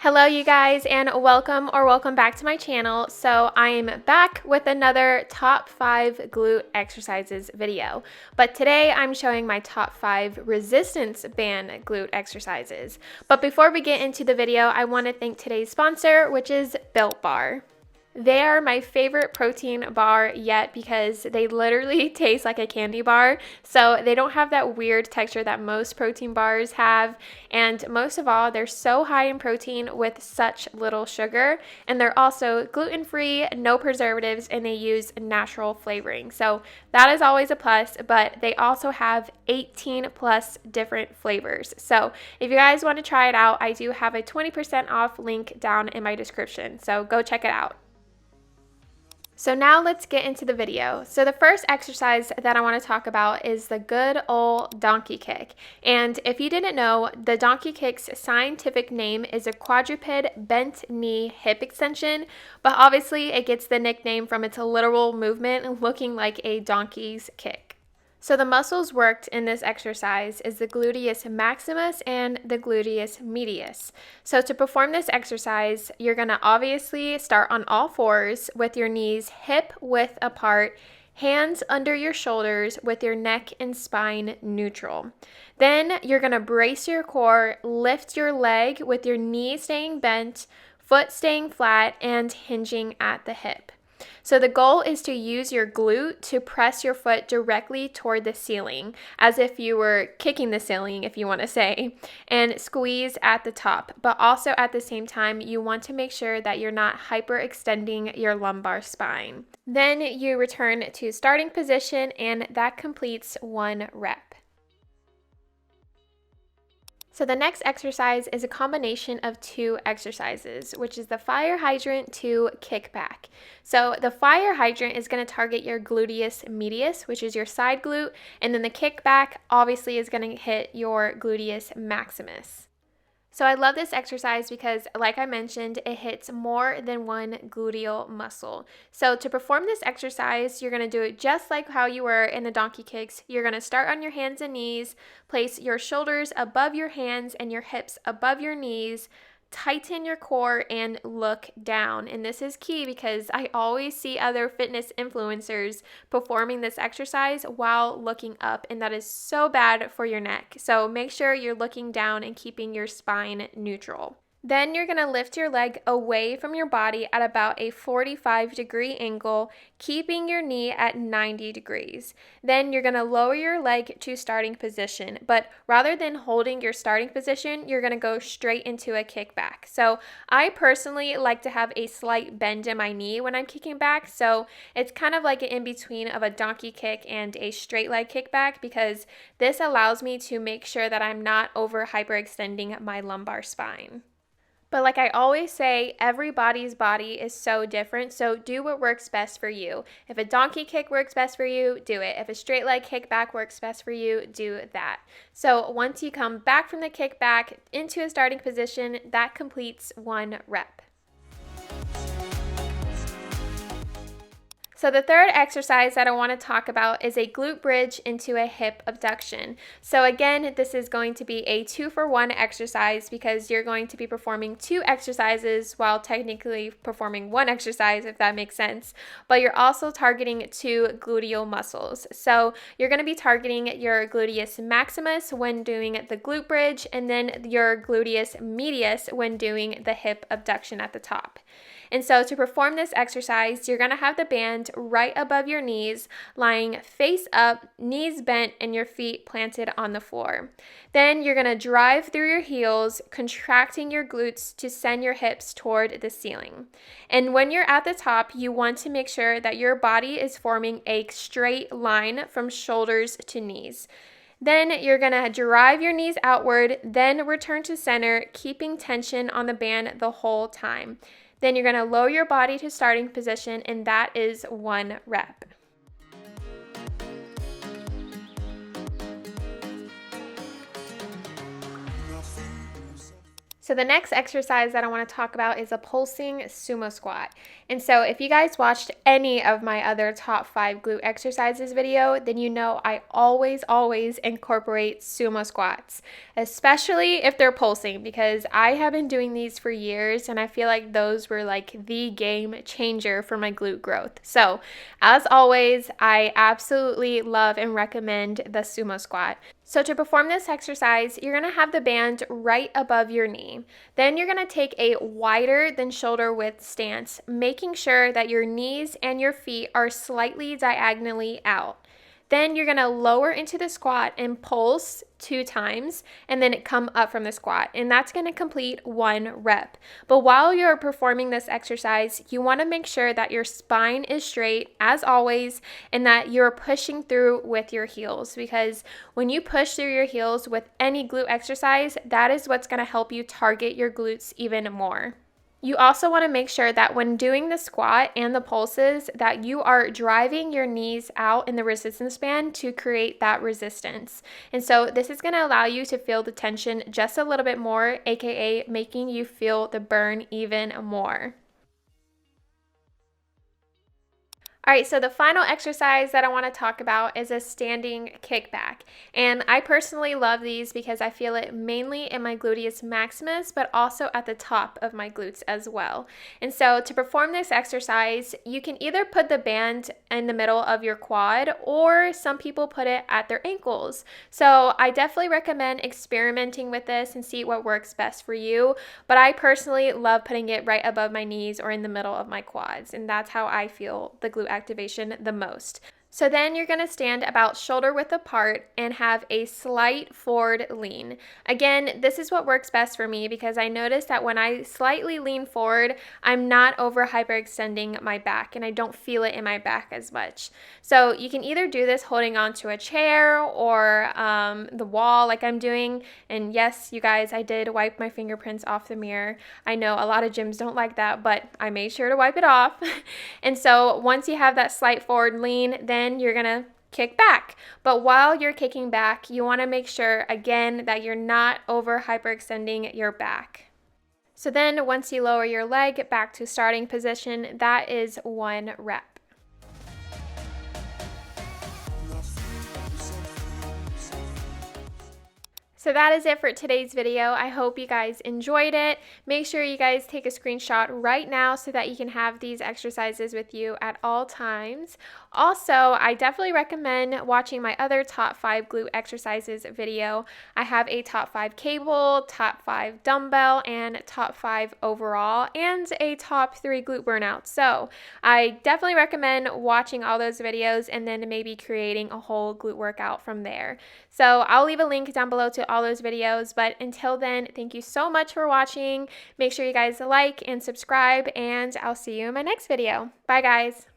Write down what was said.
Hello you guys, and welcome back to my channel. So I am back with another top 5 glute exercises video, but today I'm showing my top 5 resistance band glute exercises. But before we get into the video, I want to thank today's sponsor, which is Built Bar. They are my favorite protein bar yet because they literally taste like a candy bar. So they don't have that weird texture that most protein bars have. And most of all, they're so high in protein with such little sugar. And they're also gluten-free, no preservatives, and they use natural flavoring. So that is always a plus, but they also have 18 plus different flavors. So if you guys want to try it out, I do have a 20% off link down in my description. So go check it out. So now let's get into the video. So the first exercise that I want to talk about is the good old donkey kick. And if you didn't know, the donkey kick's scientific name is a quadruped bent knee hip extension, but obviously it gets the nickname from its literal movement looking like a donkey's kick. So the muscles worked in this exercise is the gluteus maximus and the gluteus medius. So to perform this exercise, you're going to obviously start on all fours with your knees hip width apart, hands under your shoulders with your neck and spine neutral. Then you're going to brace your core, lift your leg with your knee staying bent, foot staying flat, and hinging at the hip. So the goal is to use your glute to press your foot directly toward the ceiling, as if you were kicking the ceiling, if you want to say, and squeeze at the top. But also at the same time, you want to make sure that you're not hyperextending your lumbar spine. Then you return to starting position, and that completes 1 rep. So the next exercise is a combination of 2 exercises, which is the fire hydrant to kickback. So the fire hydrant is going to target your gluteus medius, which is your side glute, and then the kickback obviously is going to hit your gluteus maximus. So I love this exercise because, like I mentioned, it hits more than one gluteal muscle. So to perform this exercise, you're going to do it just like how you were in the donkey kicks. You're going to start on your hands and knees, place your shoulders above your hands and your hips above your knees, tighten your core, and look down. And this is key because I always see other fitness influencers performing this exercise while looking up, and that is so bad for your neck. So make sure you're looking down and keeping your spine neutral. Then you're going to lift your leg away from your body at about a 45-degree angle, keeping your knee at 90 degrees. Then you're going to lower your leg to starting position, but rather than holding your starting position, you're going to go straight into a kickback. So I personally like to have a slight bend in my knee when I'm kicking back, so it's kind of like an in-between of a donkey kick and a straight leg kickback because this allows me to make sure that I'm not over hyperextending my lumbar spine. But like I always say, everybody's body is so different, so do what works best for you. If a donkey kick works best for you, do it. If a straight leg kickback works best for you, do that. So once you come back from the kickback into a starting position, that completes 1 rep. So the third exercise that I want to talk about is a glute bridge into a hip abduction. So again, this is going to be a 2-for-1 exercise because you're going to be performing 2 exercises while technically performing 1 exercise, if that makes sense. But you're also targeting 2 gluteal muscles. So you're going to be targeting your gluteus maximus when doing the glute bridge, and then your gluteus medius when doing the hip abduction at the top. And so to perform this exercise, you're going to have the band right above your knees, lying face up, knees bent, and your feet planted on the floor. Then you're going to drive through your heels, contracting your glutes to send your hips toward the ceiling. And when you're at the top, you want to make sure that your body is forming a straight line from shoulders to knees. Then you're going to drive your knees outward, then return to center, keeping tension on the band the whole time. Then you're going to lower your body to starting position, and that is 1 rep. So the next exercise that I want to talk about is a pulsing sumo squat. And so if you guys watched any of my other top 5 glute exercises video, then you know I always incorporate sumo squats, especially if they're pulsing, because I have been doing these for years and I feel like those were like the game changer for my glute growth. So as always, I absolutely love and recommend the sumo squat. So to perform this exercise, you're going to have the band right above your knee. Then you're going to take a wider than shoulder width stance, making sure that your knees and your feet are slightly diagonally out. Then you're going to lower into the squat and pulse 2 times and then come up from the squat. And that's going to complete 1 rep. But while you're performing this exercise, you want to make sure that your spine is straight as always and that you're pushing through with your heels, because when you push through your heels with any glute exercise, that is what's going to help you target your glutes even more. You also want to make sure that when doing the squat and the pulses that you are driving your knees out in the resistance band to create that resistance. And so this is going to allow you to feel the tension just a little bit more, aka making you feel the burn even more. All right, so the final exercise that I want to talk about is a standing kickback. And I personally love these because I feel it mainly in my gluteus maximus, but also at the top of my glutes as well. And so to perform this exercise, you can either put the band in the middle of your quad, or some people put it at their ankles. So I definitely recommend experimenting with this and see what works best for you. But I personally love putting it right above my knees or in the middle of my quads. And that's how I feel the glute activation the most. So then you're going to stand about shoulder width apart and have a slight forward lean. Again, this is what works best for me because I notice that when I slightly lean forward, I'm not over hyperextending my back and I don't feel it in my back as much. So you can either do this holding onto a chair or the wall like I'm doing. And yes, you guys, I did wipe my fingerprints off the mirror. I know a lot of gyms don't like that, but I made sure to wipe it off. And so once you have that slight forward lean, then you're gonna kick back. But while you're kicking back, you want to make sure again that you're not over hyperextending your back. So then once you lower your leg back to starting position, that is 1 rep. So that is it for today's video. I hope you guys enjoyed it. Make sure you guys take a screenshot right now so that you can have these exercises with you at all times. Also, I definitely recommend watching my other top 5 glute exercises video. I have a top 5 cable, top 5 dumbbell, and top 5 overall, and a top 3 glute burnout. So I definitely recommend watching all those videos and then maybe creating a whole glute workout from there. So I'll leave a link down below to all those videos, but until then, thank you so much for watching. Make sure you guys like and subscribe, and I'll see you in my next video. Bye guys.